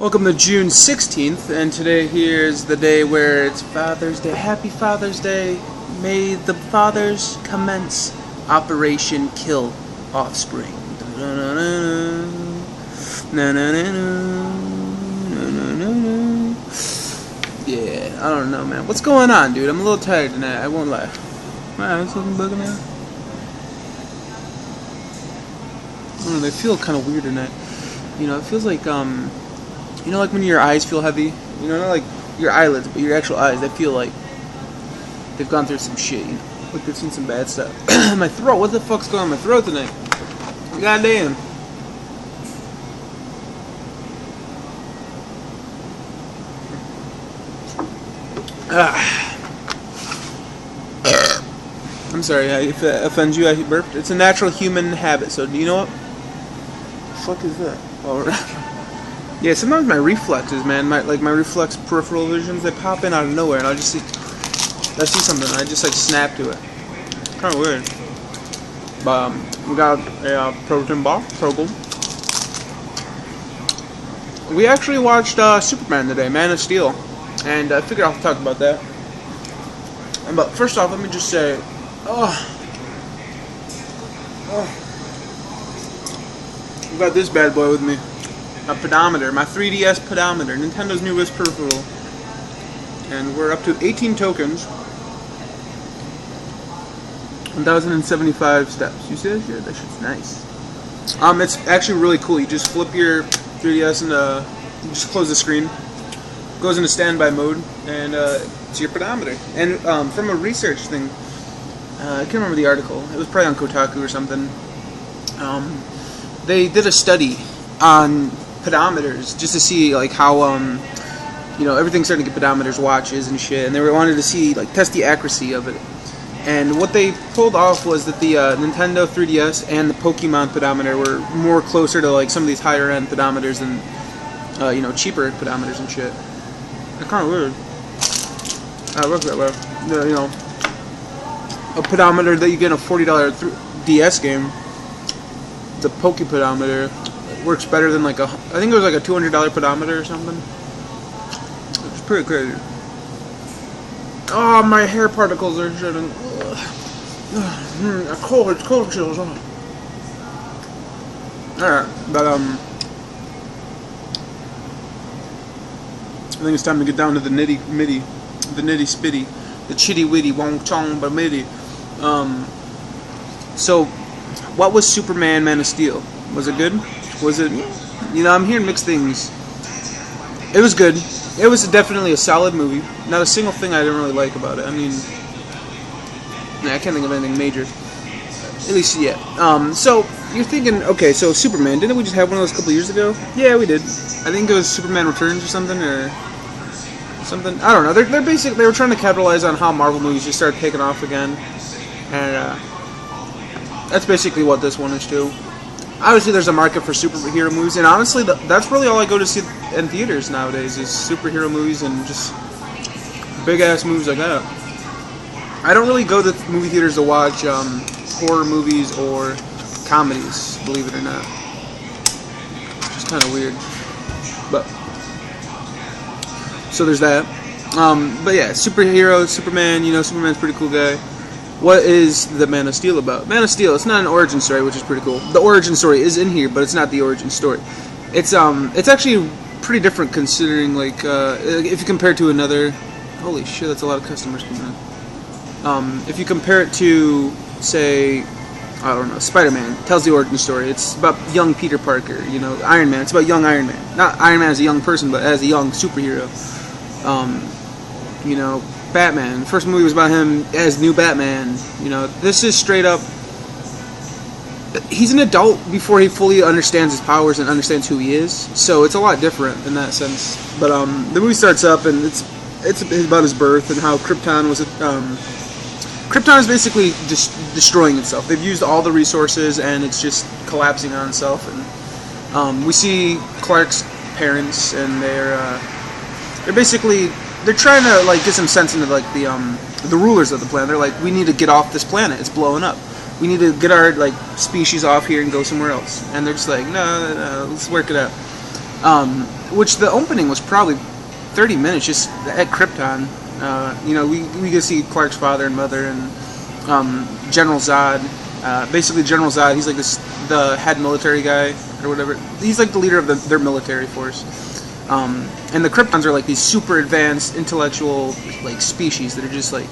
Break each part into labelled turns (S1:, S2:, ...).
S1: Welcome to June 16th, and today here's the day where it's Father's Day. Happy Father's Day. May the fathers commence Operation Kill Offspring. Yeah, I don't know, man. What's going on, dude? I'm a little tired tonight, I won't lie. My eyes looking bugging out. I don't know, they feel kind of weird tonight. You know, it feels like, you know, like when your eyes feel heavy? You know, not like your eyelids, but your actual eyes. They feel like they've gone through some shit, you know? Like they've seen some bad stuff. My throat, what the fuck's going on in my throat tonight? Goddamn. I'm sorry, if it offends you, I burped. It's a natural human habit, so do you know what? The fuck is that? Oh, yeah, sometimes my reflexes, man, my reflex peripheral visions, they pop in out of nowhere, and I see something, and I just like snap to it. Kind of weird. But we got a protein bar, Progel. We actually watched Superman today, Man of Steel, and I figured I'll talk about that. But first off, let me just say, I've got this bad boy with me. A pedometer, my 3DS pedometer, Nintendo's newest peripheral. And we're up to 18 tokens. 1,075 steps. You see that shit? That shit's nice. It's actually really cool. You just flip your 3DS and you just close the screen. Goes into standby mode, and it's your pedometer. And from a research thing, I can't remember the article. It was probably on Kotaku or something. They did a study on pedometers just to see like how you know, everything's starting to get pedometers, watches and shit, and they wanted to see like test the accuracy of it. And what they pulled off was that the Nintendo 3DS and the Pokemon pedometer were more closer to like some of these higher end pedometers than you know, cheaper pedometers and shit. It's kind of weird. It looks that way. You know, a pedometer that you get in a $40 DS game, the Poke pedometer, works better than like I think it was like a $200 pedometer or something. It's pretty crazy. Oh, my hair particles are shitting. Cold chills. Alright, but I think it's time to get down to the nitty spitty, the chitty witty wong chong ba mitty. So, what was Superman Man of Steel? Was it good? Was it, you know, I'm hearing mixed things. It was good. It was definitely a solid movie. Not a single thing I didn't really like about it. I mean, I can't think of anything major. At least yet. So, you're thinking, okay, so Superman, didn't we just have one of those a couple years ago? Yeah, we did. I think it was Superman Returns or something, I don't know. They were trying to capitalize on how Marvel movies just started taking off again. And, that's basically what this one is too. Obviously, there's a market for superhero movies, and honestly, that's really all I go to see in theaters nowadays is superhero movies and just big-ass movies like that. I don't really go to movie theaters to watch horror movies or comedies, believe it or not. It's just kind of weird. But so there's that. But yeah, superhero, Superman, you know, Superman's a pretty cool guy. What is the Man of Steel about? Man of Steel, it's not an origin story, which is pretty cool. The origin story is in here, but it's not the origin story. It's actually pretty different considering, like, if you compare it to another... Holy shit, that's a lot of customers coming in. If you compare it to, say, I don't know, Spider-Man, tells the origin story. It's about young Peter Parker, you know, Iron Man, it's about young Iron Man. Not Iron Man as a young person, but as a young superhero. You know, Batman. The first movie was about him as new Batman. You know, this is straight up. He's an adult before he fully understands his powers and understands who he is. So it's a lot different in that sense. But the movie starts up and it's about his birth and how Krypton was. Krypton is basically just destroying itself. They've used all the resources and it's just collapsing on itself. And we see Clark's parents and they're basically. They're trying to like get some sense into like the rulers of the planet. They're like, we need to get off this planet. It's blowing up. We need to get our like species off here and go somewhere else. And they're just like, no, let's work it out. which the opening was probably 30 minutes just at Krypton. You know, we get to see Clark's father and mother and General Zod. Basically, General Zod, he's like the head military guy or whatever. He's like the leader of their military force. And the Kryptons are like these super advanced intellectual like species that are just like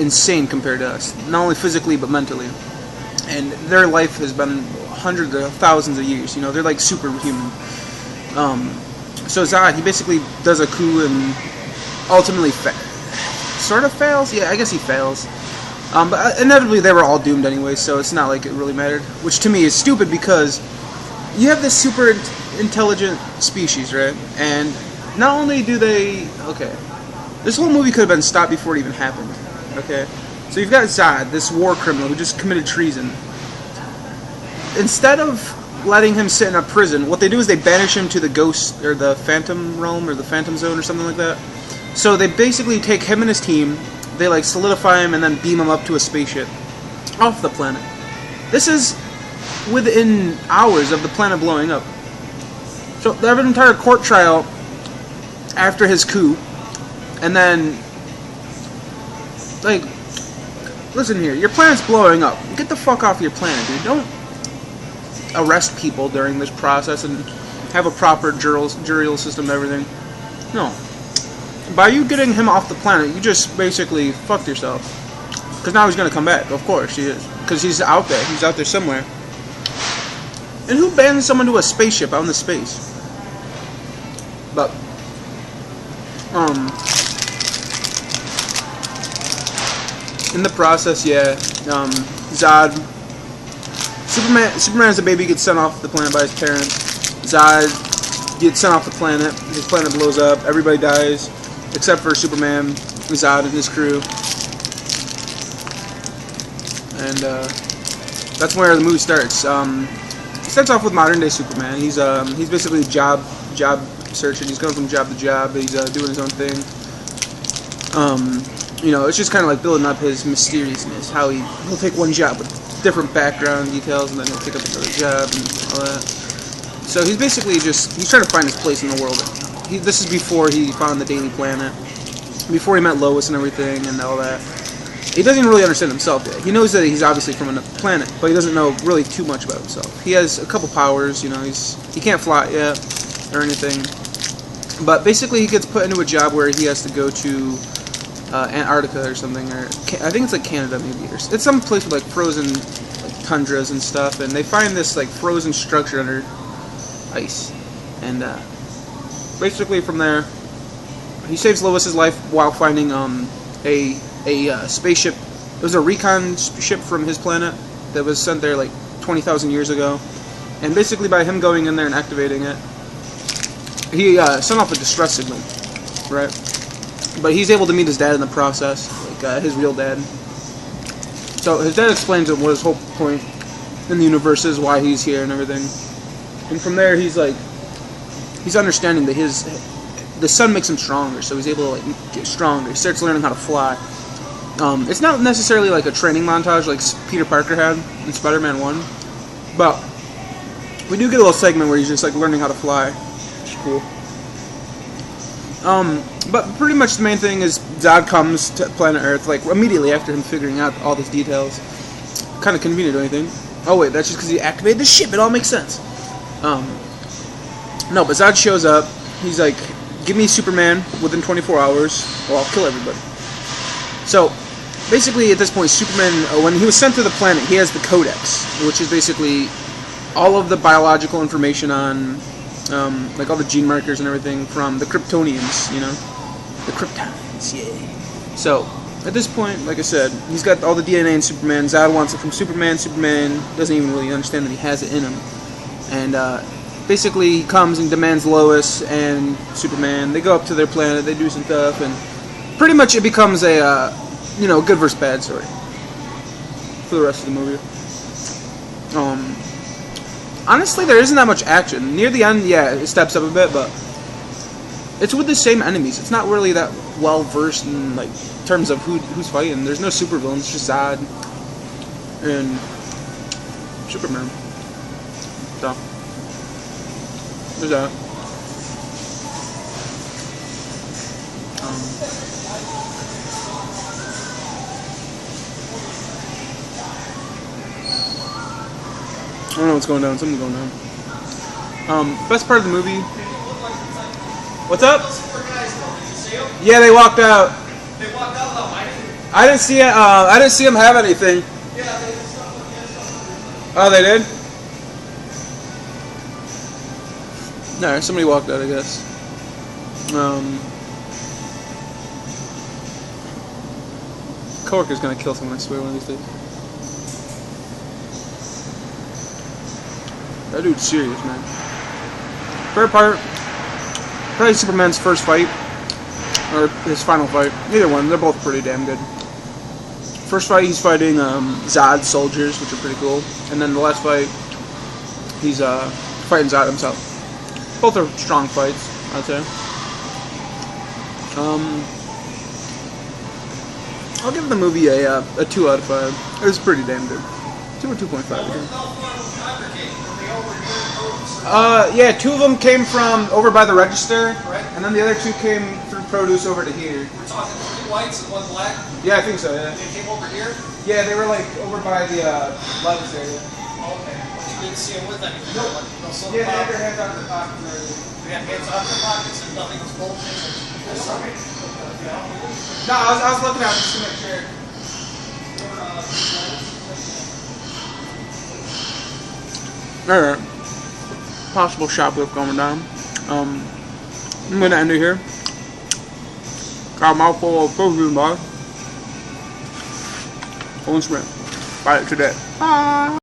S1: insane compared to us, not only physically but mentally. And their life has been hundreds of thousands of years. You know, they're like superhuman. So Zod, he basically does a coup and ultimately sort of fails. Yeah, I guess he fails. But inevitably they were all doomed anyway, so it's not like it really mattered. Which to me is stupid because you have this super intelligent species, right? And not only do they... Okay. This whole movie could have been stopped before it even happened. Okay? So you've got Zod, this war criminal who just committed treason. Instead of letting him sit in a prison, what they do is they banish him to the ghost, or the phantom realm, or the phantom zone, or something like that. So they basically take him and his team, they like solidify him and then beam him up to a spaceship off the planet. This is within hours of the planet blowing up. So they have an entire court trial after his coup, and then, like, listen here, your planet's blowing up. Get the fuck off your planet, dude. Don't arrest people during this process and have a proper jurial system and everything. No. By you getting him off the planet, you just basically fucked yourself. Because now he's going to come back, of course he is. Because he's out there. He's out there somewhere. And who bans someone to a spaceship out in the space? But, in the process, yeah, Zod, Superman as a baby gets sent off the planet by his parents. Zod gets sent off the planet. His planet blows up. Everybody dies, except for Superman, Zod, and his crew. And that's where the movie starts. It starts off with modern day Superman. He's basically job searching. He's going from job to job. He's doing his own thing. You know, it's just kind of like building up his mysteriousness. How he'll take one job with different background details, and then he'll pick up another job and all that. So he's basically he's trying to find his place in the world. This is before he found the Daily Planet, before he met Lois and everything and all that. He doesn't really understand himself yet. He knows that he's obviously from another planet, but he doesn't know really too much about himself. He has a couple powers, you know. He can't fly yet or anything. But basically, he gets put into a job where he has to go to Antarctica or something, or I think it's like Canada maybe, or it's some place with like frozen like tundras and stuff. And they find this like frozen structure under ice, and basically from there, he saves Lois's life while finding a spaceship. It was a recon ship from his planet that was sent there like 20,000 years ago, and basically by him going in there and activating it, he sent off a distress signal, right? But he's able to meet his dad in the process, like his real dad. So his dad explains to him what his whole point in the universe is, why he's here and everything. And from there, he's understanding that the sun makes him stronger, so he's able to like get stronger. He starts learning how to fly. It's not necessarily like a training montage like Peter Parker had in Spider-Man 1, but we do get a little segment where he's just like learning how to fly. Which is cool. But pretty much the main thing is Zod comes to planet Earth like immediately after him figuring out all these details. Kind of convenient, don't you think? Oh wait, that's just because he activated the ship. It all makes sense. No, but Zod shows up. He's like, "Give me Superman within 24 hours, or I'll kill everybody." So basically, at this point, Superman, when he was sent to the planet, he has the Codex, which is basically all of the biological information on, like all the gene markers and everything from the Kryptonians, you know, the Kryptons, yeah. So at this point, like I said, he's got all the DNA in Superman. Zod wants it from Superman. Superman doesn't even really understand that he has it in him, and basically he comes and demands Lois and Superman. They go up to their planet. They do some stuff, and pretty much it becomes a good versus bad story for the rest of the movie. Honestly, there isn't that much action. Near the end, yeah, it steps up a bit, but it's with the same enemies. It's not really that well versed in like terms of who's fighting. There's no supervillains. It's just Zod and Superman. So there's that. I don't know what's going down. Something's going down. Best part of the movie. What's up? Yeah, they walked out. They walked out without fighting? I didn't see it. I didn't see them have anything. Oh, they did? No, somebody walked out, I guess. Coworker's gonna kill someone, I swear, one of these days. That dude's serious, man. Fair part. Probably Superman's first fight. Or his final fight. Either one, they're both pretty damn good. First fight, he's fighting Zod soldiers, which are pretty cool. And then the last fight, he's fighting Zod himself. Both are strong fights, I'd say. I'll give the movie a 2 out of 5. It was pretty damn good. 2 or 2.5. Yeah, 2 of them came from over by the register, and then the other 2 came through produce over to here.
S2: We're talking 3 whites and 1 black?
S1: Yeah, I think so, yeah.
S2: They came over here?
S1: Yeah, they were like over by the lettuce area.
S2: Okay. But you didn't see them with anything?
S1: Nope. Yeah, they had their hands out of their pockets and everything.
S2: They had hands out of their pockets and nothing was bulging?
S1: No, I was looking at it just to make sure. Alright. Possible shoplift going down. I'm gonna end it here. Got a mouthful of protein bar. On Instagram. Buy it today. Bye.